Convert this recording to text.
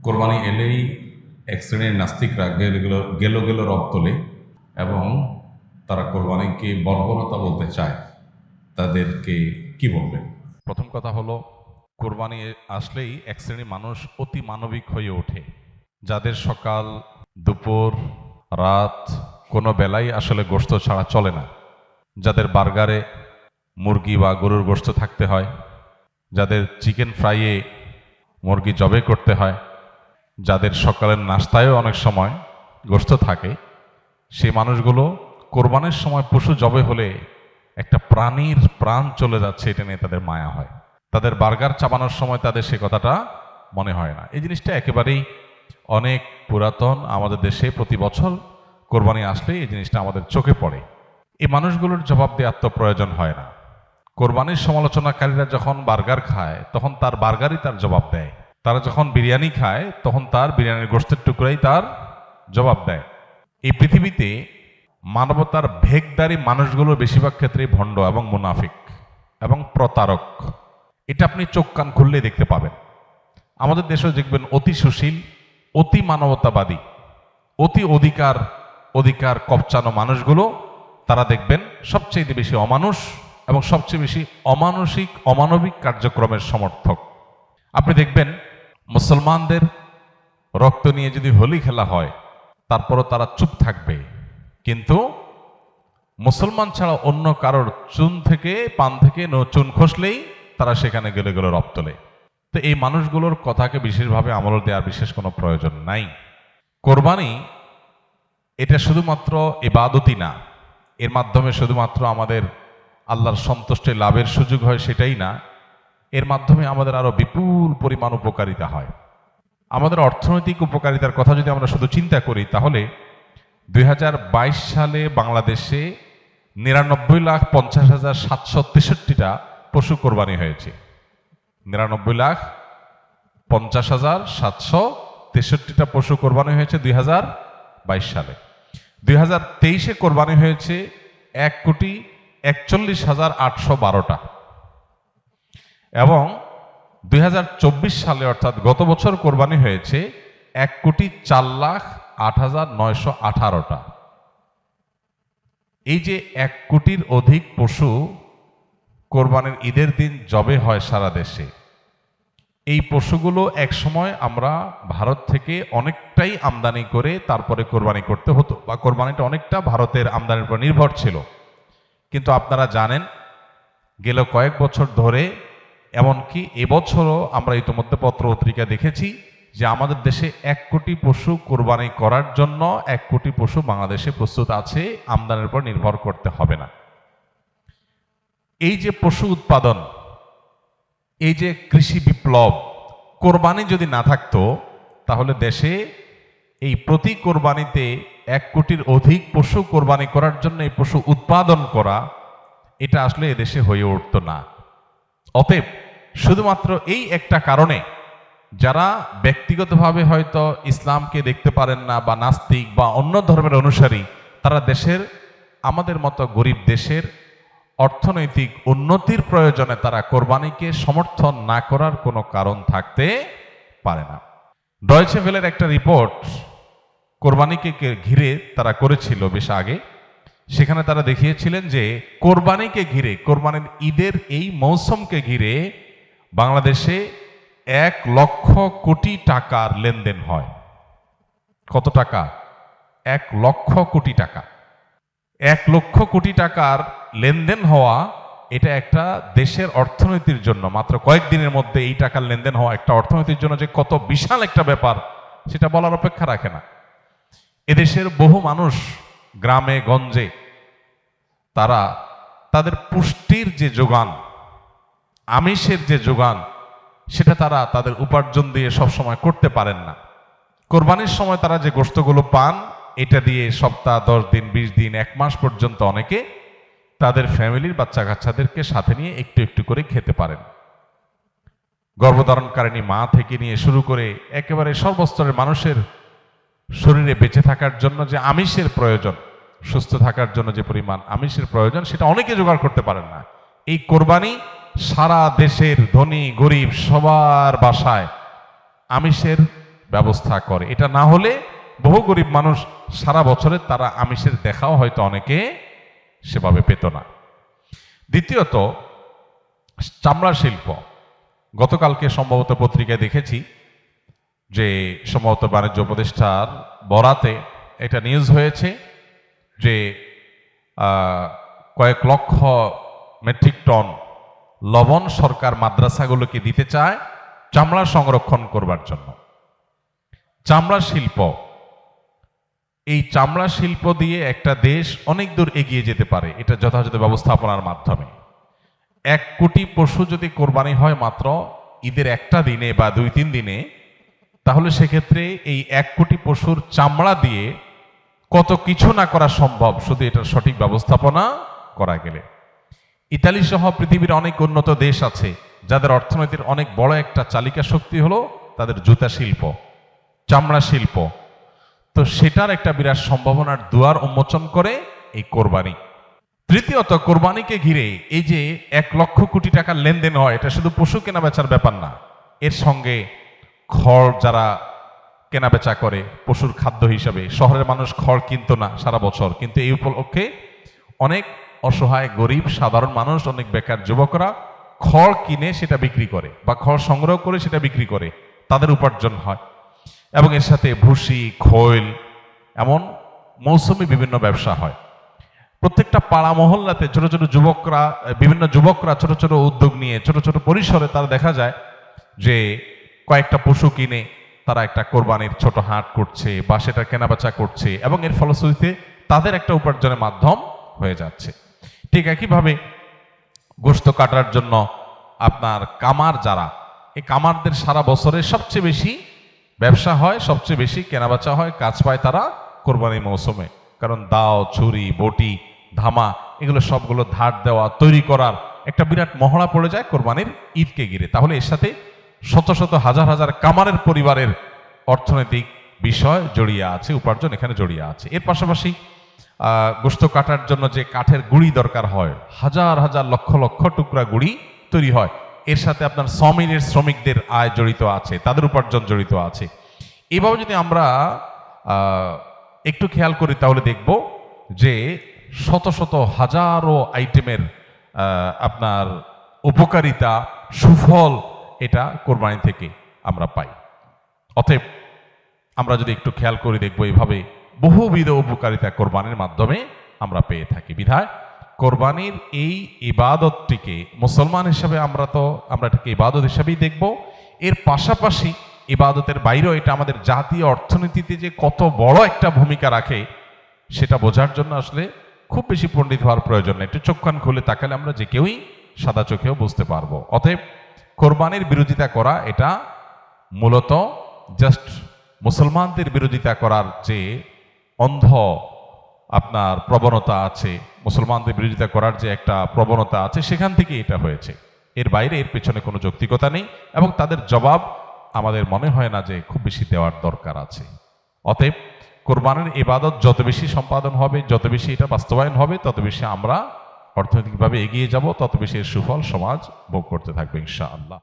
কোরবানি এলেই এক শ্রেণীর নাস্তিকরা গেলো গেলো রব তোলে এবং তারা কোরবানিকে বর্বরতা বলতে চায়। তাদেরকে কি বলবেন? প্রথম কথা হলো, কোরবানি আসলেই এক শ্রেণীর মানুষ অতি মানবিক হয়ে ওঠে, যাদের সকাল দুপুর রাত কোনো বেলাই আসলে গোশত ছাড়া চলে না, যাদের বার্গারে মুরগি বা গরুর গোশত থাকতে হয়, যাদের চিকেন ফ্রাইয়ে মুরগি জবে করতে হয়, যাদের সকালের নাস্তায়ও অনেক সময় গোশত থাকে, সেই মানুষগুলো কোরবানির সময় পশু জবে হলে একটা প্রাণীর প্রাণ চলে যাচ্ছে এটা নিয়ে তাদের মায়া হয়। তাদের বার্গার চাবানোর সময় তাদের সে কথাটা মনে হয় না। এই জিনিসটা একেবারেই অনেক পুরাতন। আমাদের দেশে প্রতি বছর কোরবানি আসলে এই জিনিসটা আমাদের চোখে পড়ে। এই মানুষগুলোর জবাব দেওয়ার তো প্রয়োজন হয় না। কোরবানির সমালোচনাকারীরা যখন বার্গার খায় তখন তার বার্গারই তার জবাব দেয়, তারা যখন বিরিয়ানি খায় তখন তার বিরিয়ানির গোশতের টুকরাই তার জবাব দেয়। এই পৃথিবীতে মানবতার ভেগদারি মানুষগুলোর বেশিরভাগ ক্ষেত্রেই ভণ্ড এবং মুনাফিক এবং প্রতারক। এটা আপনি চোখ কান খুললে দেখতে পাবেন। আমাদের দেশেও দেখবেন অতি সুশীল, অতি মানবতাবাদী, অতি অধিকার কপচানো মানুষগুলো, তারা দেখবেন সবচেয়ে বেশি অমানুষ এবং সবচেয়ে বেশি অমানবিক কার্যক্রমের সমর্থক। আপনি দেখবেন মুসলমানদের রক্ত নিয়ে যদি হোলি খেলা হয় তারপরও তারা চুপ থাকবে, কিন্তু মুসলমান ছাড়া অন্য কারোর চুন থেকে পান থেকে চুন খসলেই তারা সেখানে গেলে রব তোলে। তো এই মানুষগুলোর কথাকে বিশেষভাবে আমল দেওয়ার বিশেষ কোনো প্রয়োজন নাই। কোরবানি এটা শুধুমাত্র ইবাদতই না, এর মাধ্যমে শুধুমাত্র আমাদের আল্লাহর সন্তুষ্টি লাভের সুযোগ হয় সেটাই না, এর মাধ্যমে আমাদের আরো বিপুল পরিমাণ উপকারিতা হয়। আমাদের অর্থনৈতিক উপকারিতার কথা যদি আমরা শুধু চিন্তা করি তাহলে 2022 সালে বাংলাদেশে 99,50,763টা পশু কোরবানি হয়েছে। 99,50,763টা পশু কোরবানি হয়েছে 2022 সালে। 2023-এ কোরবানি হয়েছে 1,41,812টা এবং 2024 সালে অর্থাৎ গত বছর কোরবানি হয়েছে 1,04,08,918টা। এই যে 1 কোটির অধিক পশু কোরবানির ঈদের দিন জবে হয় সারা দেশে, এই পশুগুলো একসময় আমরা ভারত থেকে অনেকটাই আমদানি করে তারপরে কোরবানি করতে হতো, বা কোরবানিটা অনেকটা ভারতের আমদানির উপর নির্ভর ছিল। কিন্তু আপনারা জানেন গেল কয়েক বছর ধরে, এমনকি এবছরও আমরা ইতিমধ্যে পত্র পত্রিকা দেখেছি যে আমাদের দেশে 1 কোটি পশু কোরবানি করার জন্য 1 কোটি পশু বাংলাদেশে প্রস্তুত আছে, আমদানির উপর নির্ভর করতে হবে না। এই যে পশু উৎপাদন, এই যে কৃষি বিপ্লব, কোরবানি যদি না থাকতো তাহলে দেশে এই প্রতি কোরবানিতে 1 কোটির অধিক পশু কোরবানি করার জন্য এই পশু উৎপাদন করা, এটা আসলে এদেশে হয়ে উঠতো না। অতএব শুধুমাত্র এই একটা কারণে যারা ব্যক্তিগতভাবে হয়তো ইসলামকে দেখতে পারেন না বা নাস্তিক বা অন্য ধর্মের অনুসারী, তারা দেশের, আমাদের মতো গরিব দেশের অর্থনৈতিক উন্নতির প্রয়োজনে তারা কোরবানিকে সমর্থন না করার কোনো কারণ থাকতে পারে না। ডয়েচে ভেলের একটা রিপোর্ট কোরবানিকে ঘিরে তারা করেছিল বেশ আগে, সেখানে তারা দেখিয়েছিলেন যে কোরবানিকে ঘিরে, কোরবানির ঈদের এই মৌসুমকে ঘিরে বাংলাদেশে 1 লক্ষ কোটি টাকার লেনদেন হয়। কত টাকা? 1 লক্ষ কোটি টাকা। 1 লক্ষ কোটি টাকার লেনদেন হওয়া, এটা একটা দেশের অর্থনীতির জন্য, মাত্র কয়েকদিনের মধ্যে এই টাকার লেনদেন হওয়া একটা অর্থনীতির জন্য যে কত বিশাল একটা ব্যাপার সেটা বলার অপেক্ষা রাখে না। এদেশের বহু মানুষ গ্রামে গঞ্জে তারা তাদের পুষ্টির যে যোগান, আমিষের যে যোগান, সেটা তারা তাদের উপার্জন দিয়ে সবসময় করতে পারেন না। কোরবানির সময় তারা যে গোশতগুলো পান, এটা দিয়ে সপ্তাহ 10 দিন 20 দিন 1 মাস পর্যন্ত অনেকে তাদের ফ্যামিলির বাচ্চা কাচ্চাদেরকে সাথে নিয়ে একটু একটু করে খেতে পারেন। গর্ভধারণকারিণী মা থেকে নিয়ে শুরু করে একেবারে সর্বস্তরের মানুষের শরীরে বেঁচে থাকার জন্য যে আমিষের প্রয়োজন, সুস্থ থাকার জন্য যে পরিমাণ আমিষের প্রয়োজন, সেটা অনেকে জোগাড় করতে পারেন না। এই কোরবানি সারা দেশের ধনী গরিব সবার বাসায় আমিষের ব্যবস্থা করে। এটা না হলে বহু গরিব মানুষ সারা বছরে তারা আমিষের দেখাও হয়তো অনেকে সেভাবে পেত না। দ্বিতীয়ত, চামড়া শিল্প। গতকালকে সম্ভবত পত্রিকায় দেখেছি যে সম্ভবত বাণিজ্য উপদেষ্টার বরাতে এটা নিউজ হয়েছে যে কয়েক লক্ষ মেট্রিক টন লবণ সরকার মাদ্রাসাগুলোকে দিতে চায় চামড়া সংরক্ষণ করবার জন্য। চামড়া শিল্প, এই চামড়া শিল্প দিয়ে একটা দেশ অনেক দূর এগিয়ে যেতে পারে এটা যথাযথ ব্যবস্থাপনার মাধ্যমে। 1 কোটি পশু যদি কোরবানি হয় মাত্র ঈদের একটা দিনে বা 2-3 দিনে, তাহলে সেক্ষেত্রে এই 1 কোটি পশুর চামড়া দিয়ে কত কিছু না করা সম্ভব শুধু এটার সঠিক ব্যবস্থাপনা করা গেলে। ইতালি সহ পৃথিবীর অনেক উন্নত দেশ আছে যাদের অর্থনীতির অনেক বড় একটা চালিকা শক্তি হলো তাদের জুতা শিল্প, চামড়া শিল্প। তো সেটার একটা বিরাট সম্ভাবনার দুয়ার উন্মোচন করে এই কোরবানি। তৃতীয়ত, কোরবানিকে ঘিরে এই যে 1 লক্ষ কোটি টাকার লেনদেন হয়, এটা শুধু পশু কেনা বেচার ব্যাপার না, এর সঙ্গে খড় যারা কেনা বেচা করে পশুর খাদ্য হিসাবে, শহরের মানুষ খড় কিনতো না সারা বছর, কিন্তু এই উপলক্ষে অনেক অসহায় গরিব সাধারণ মানুষ, অনেক বেকার যুবকরা খড় কিনে সেটা বিক্রি করে বা খড় সংগ্রহ করে সেটা বিক্রি করে, তাদের উপার্জন হয়। এবং এর সাথে ভুসি, খৈল, এমন মৌসুমি বিভিন্ন ব্যবসা হয়। প্রত্যেকটা পাড়া মহল্লাতে ছোট ছোট যুবকরা, বিভিন্ন যুবকরা ছোট ছোট উদ্যোগ নিয়ে ছোট ছোট পরিসরে তারা দেখা যায় যে কয়েকটা পশু কিনে তারা একটা কোরবানির ছোট হাট করছে বা সেটা কেনাবেচা করছে এবং এর ফলশ্রুতিতে তাদের একটা উপার্জনের মাধ্যম হয়ে যাচ্ছে। ঠিক একইভাবে গোশত কাটার জন্য আপনার কামার যারা, এই কামারদের সারা বছরে সবচেয়ে বেশি ব্যবসা হয়, সবচেয়ে বেশি কেনাবেচা হয়, কাজ পায় তারা কোরবানির মৌসুমে। কারণ দাও, ছুরি, বটি, ধামা, এগুলো সবগুলো ধার দেওয়া, তৈরি করার একটা বিরাট মহড়া পড়ে যায় কোরবানির ঈদকে ঘিরে। তাহলে এর সাথে শত শত হাজার হাজার কামারের পরিবারের অর্থনৈতিক বিষয় জড়িয়ে আছে, উপার্জন এখানে জড়িয়ে আছে। এর পাশাপাশি গোশত কাটার জন্য যে কাঠের গুঁড়ি দরকার হয়, হাজার হাজার লক্ষ লক্ষ টুকরা গুঁড়ি তৈরি হয়, এর সাথে আপনার সমিলের শ্রমিকদের আয় জড়িত আছে, তাদের উপার্জন জড়িত আছে। এইভাবে যদি আমরা একটু খেয়াল করি তাহলে দেখব যে শত শত হাজারো আইটেমের আপনার উপকারিতা, সুফল এটা কোরবানি থেকে আমরা পাই। অতএব আমরা যদি একটু খেয়াল করে দেখব এইভাবে বহুবিধ উপকারিতা কোরবানির মাধ্যমে আমরা পেয়ে থাকি। বিধায় কোরবানির এই ইবাদতটিকে মুসলমান হিসাবে আমরা এটাকে ইবাদত হিসাবেই দেখব। এর পাশাপাশি ইবাদতের বাইরেও এটা আমাদের জাতীয় অর্থনীতিতে যে কত বড় একটা ভূমিকা রাখে সেটা বোঝার জন্য আসলে খুব বেশি পণ্ডিত হওয়ার প্রয়োজন নেই। একটু চোখ কান খুলে তাকালে আমরা যে কেউই সাদা চোখেও বুঝতে পারবো। অতএব কোরবানির বিরোধিতা করা এটা মূলত জাস্ট মুসলমানদের বিরোধিতা করার যে অন্ধ আপনার প্রবণতা আছে, মুসলমানদের বিরোধিতা করার যে একটা প্রবণতা আছে, সেখান থেকে এটা হয়েছে। এর বাইরে এর পেছনে কোনো যৌক্তিকতা নেই এবং তাদের জবাব আমাদের মনে হয় না যে খুব বেশি দেওয়ার দরকার আছে। অতএব কোরবানির ইবাদত যত বেশি সম্পাদন হবে, যত বেশি এটা বাস্তবায়ন হবে, তত বেশি আমরা অর্থনৈতিকভাবে এগিয়ে যাব, তত বেশি এর সুফল সমাজ ভোগ করতে থাকবে ইনশাআল্লাহ।